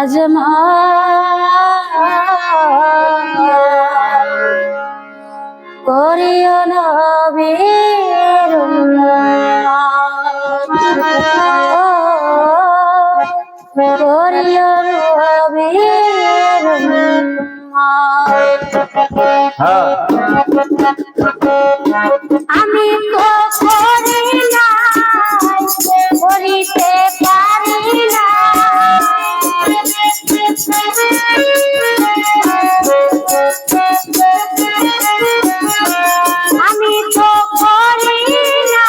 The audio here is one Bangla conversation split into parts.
আজমা করিও নবীর করিও নবীর আমি তো করি না করিতে পারি না আমি তো করি না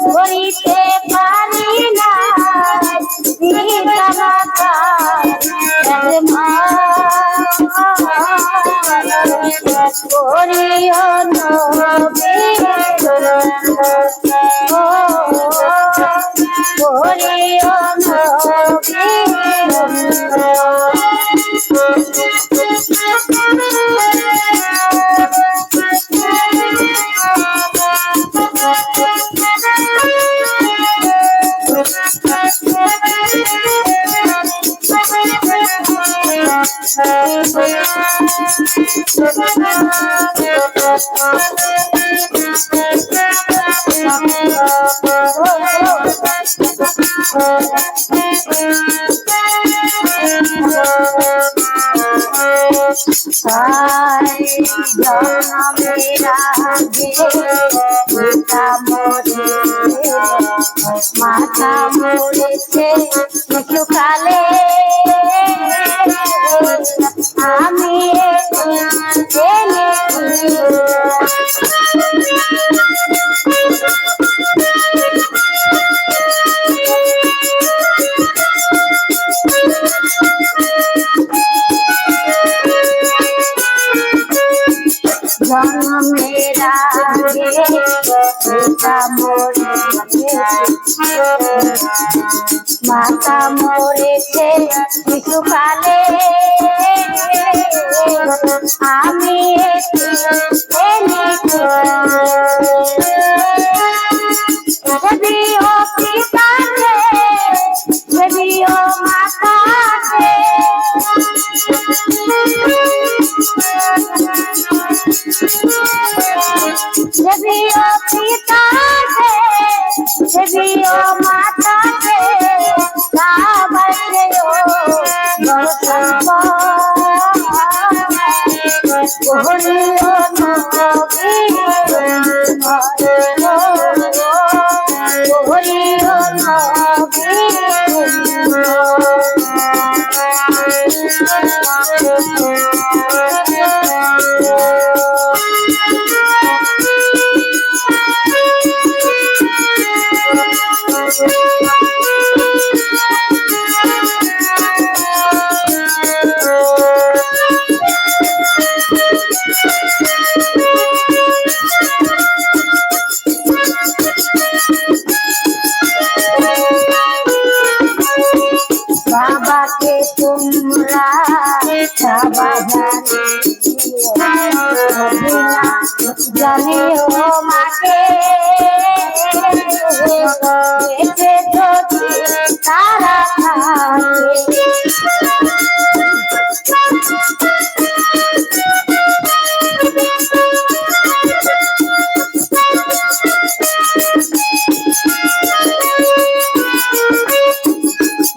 করিতে পারি না করিও নবীর করিও মাথা মরেছে কিছুকালে আমি জন্মের আগে মাতা মরেছে কিছুকালে আমি যদিও পিতাকে যদিও মাতাকে যদিও পিতাকে যদিও মাতাকে করিও বাবাকে তোমরা জানিও মাকে তারা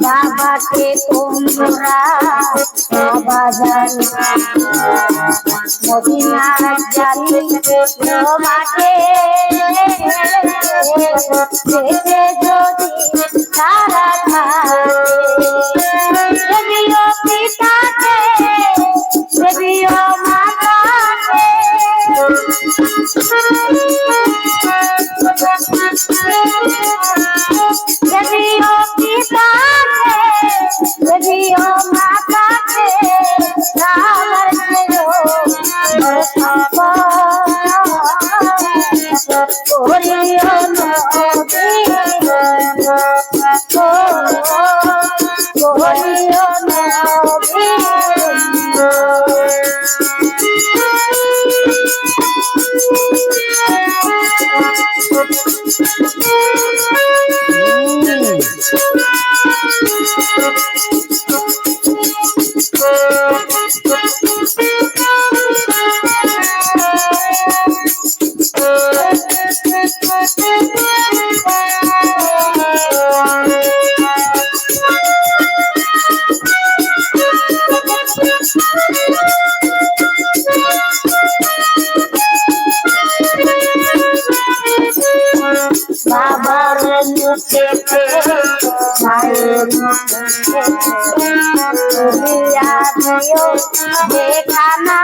বাবাকে তোমরা মদিনা জানি তোমাকে যদি তারা যদিও পিতাকে যদিও মাতাকে যদিও পিতাকে যদিও মাতাকে করিও মুখেতে মায়ের মুখেতে দিয়া দিও যেখানা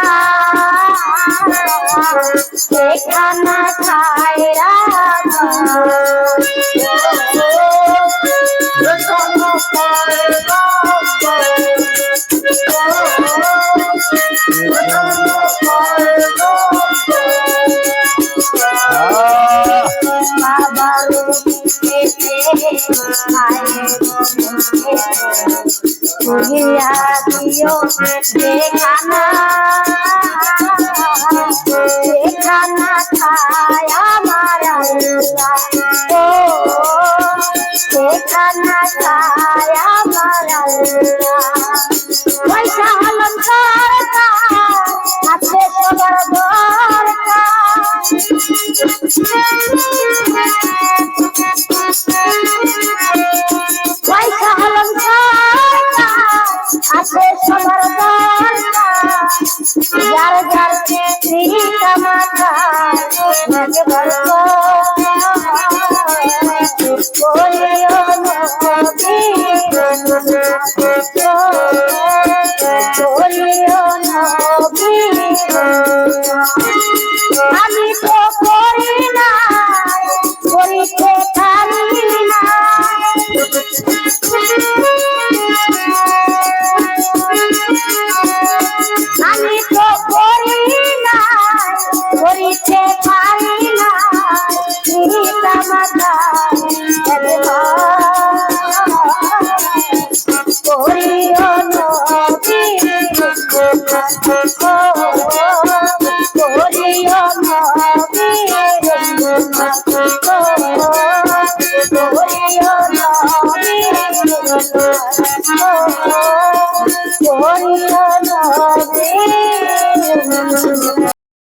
সেখানা খায়রা দিয়া দিও যেখানা সেখানা খায় আমার আল্লাহ ও সেখানা খায় আমার আল্লাহ পয়সা হলাম সরকার আছে সবার পয়সা হলাম আছে সবার যার যার চিন্তা মাথা বলিও নবী